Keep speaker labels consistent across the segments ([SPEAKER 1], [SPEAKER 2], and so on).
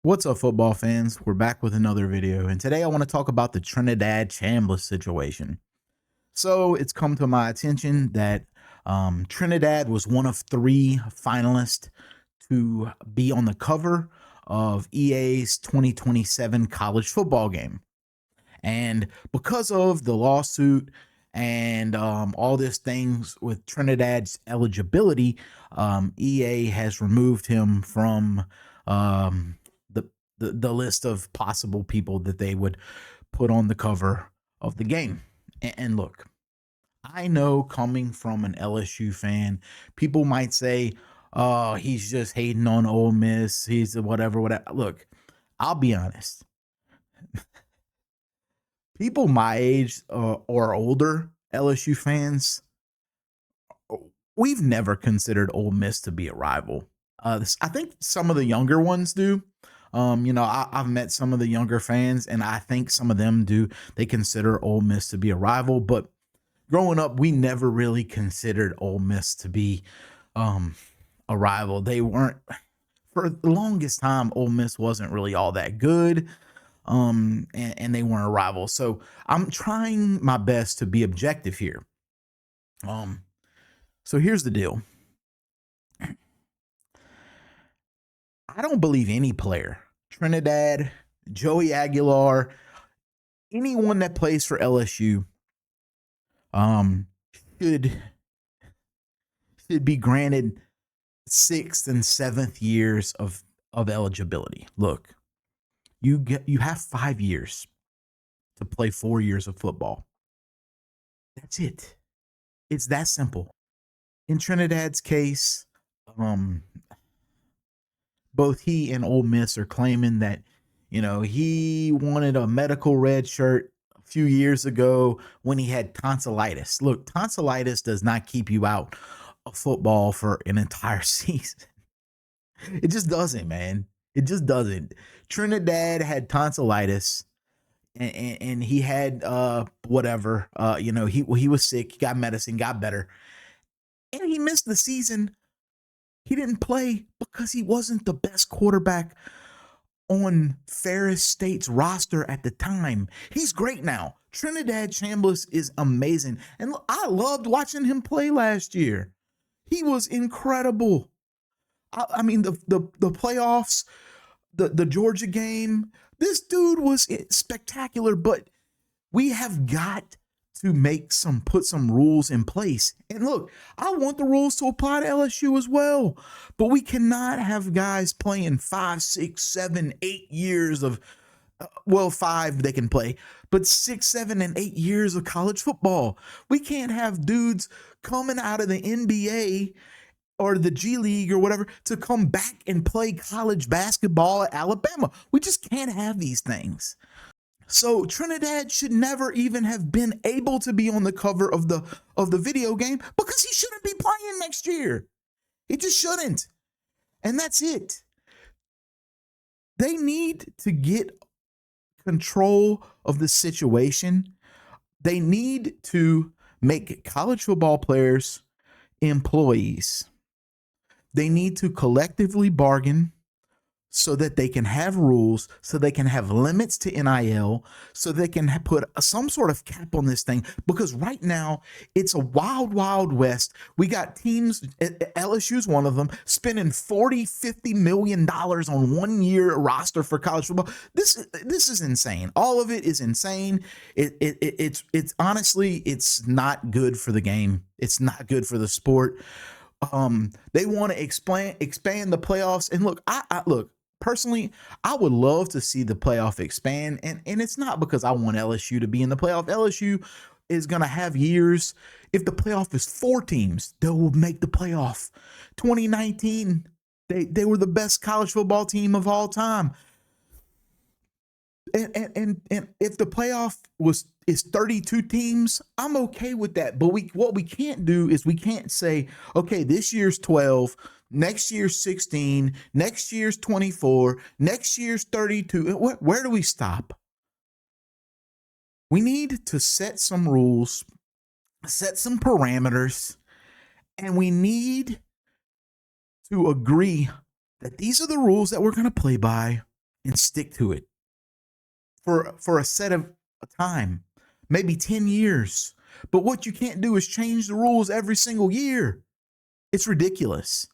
[SPEAKER 1] What's up, football fans? We're back with another video, and today I want to talk about the Trinidad Chambliss situation. So it's come to my attention that Trinidad was one of 3 finalists to be on the cover of EA's 2027 college football game. And because of the lawsuit and all these things with Trinidad's eligibility, EA has removed him from the list of possible people that they would put on the cover of the game. And look, I know coming from an LSU fan, people might say, "Oh, he's just hating on Ole Miss. He's whatever, whatever." Look, I'll be honest. People my age or older, LSU fans, we've never considered Ole Miss to be a rival. I think some of the younger ones do. I've met some of the younger fans, and I think some of them do. They consider Ole Miss to be a rival, but growing up, we never really considered Ole Miss to be a rival. They weren't, for the longest time, Ole Miss wasn't really all that good. And they weren't a rival. So I'm trying my best to be objective here. So here's the deal. I don't believe any player, Trinidad, Joey Aguilar, anyone that plays for LSU, should be granted 6th and 7th years of eligibility. Look, you have 5 years to play 4 years of football. That's it. It's that simple. In Trinidad's case, both he and Ole Miss are claiming that, he wanted a medical red shirt a few years ago when he had tonsillitis. Look, tonsillitis does not keep you out of football for an entire season. It just doesn't, man. It just doesn't. Trinidad had tonsillitis, and he had whatever. He was sick. He got medicine, got better, and he missed the season. He didn't play because he wasn't the best quarterback on Ferris State's roster at the time. He's great now. Trinidad Chambliss is amazing, and I loved watching him play last year. He was incredible. I mean, the playoffs, the Georgia game, this dude was spectacular, but we have got to put some rules in place. And look, I want the rules to apply to LSU as well, but we cannot have guys playing 5, 6, 7, 8 years of, 5 they can play, but 6, 7, and 8 years of college football. We can't have dudes coming out of the NBA or the G League or whatever to come back and play college basketball at Alabama. We just can't have these things. So Trinidad should never even have been able to be on the cover of the video game because he shouldn't be playing next year. He just shouldn't. And that's it. They need to get control of the situation. They need to make college football players employees. They need to collectively bargain so that they can have rules, so they can have limits to NIL, so they can put some sort of cap on this thing. Because right now, it's a wild, wild west. We got teams, LSU's one of them, spending $40, $50 million on 1 year roster for college football. This is insane. All of it is insane. It's honestly, it's not good for the game. It's not good for the sport. They want to expand the playoffs. And look, look, personally, I would love to see the playoff expand. And it's not because I want LSU to be in the playoff. LSU is going to have years. If the playoff is 4 teams, they will make the playoff. 2019, they were the best college football team of all time. And if the playoff is 32 teams, I'm okay with that. But what we can't do is we can't say, okay, this year's 12, next year's 16, next year's 24, next year's 32. Where do we stop? We need to set some rules, set some parameters, and we need to agree that these are the rules that we're going to play by. and stick to it for a set of time, maybe 10 years. But what you can't do is change the rules every single year. It's ridiculous.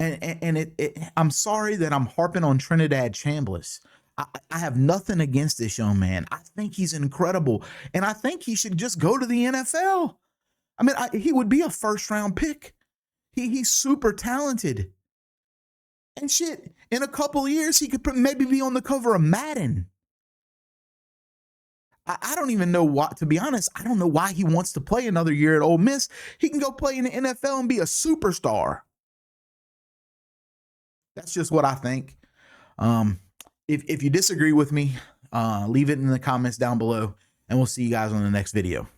[SPEAKER 1] And I'm sorry that I'm harping on Trinidad Chambliss. I have nothing against this young man. I think he's incredible, and I think he should just go to the NFL. I mean, he would be a first-round pick. He's super talented. And shit, in a couple of years, he could maybe be on the cover of Madden. I don't even know why, to be honest, I don't know why he wants to play another year at Ole Miss. He can go play in the NFL and be a superstar. That's just what I think. If you disagree with me, leave it in the comments down below, and we'll see you guys on the next video.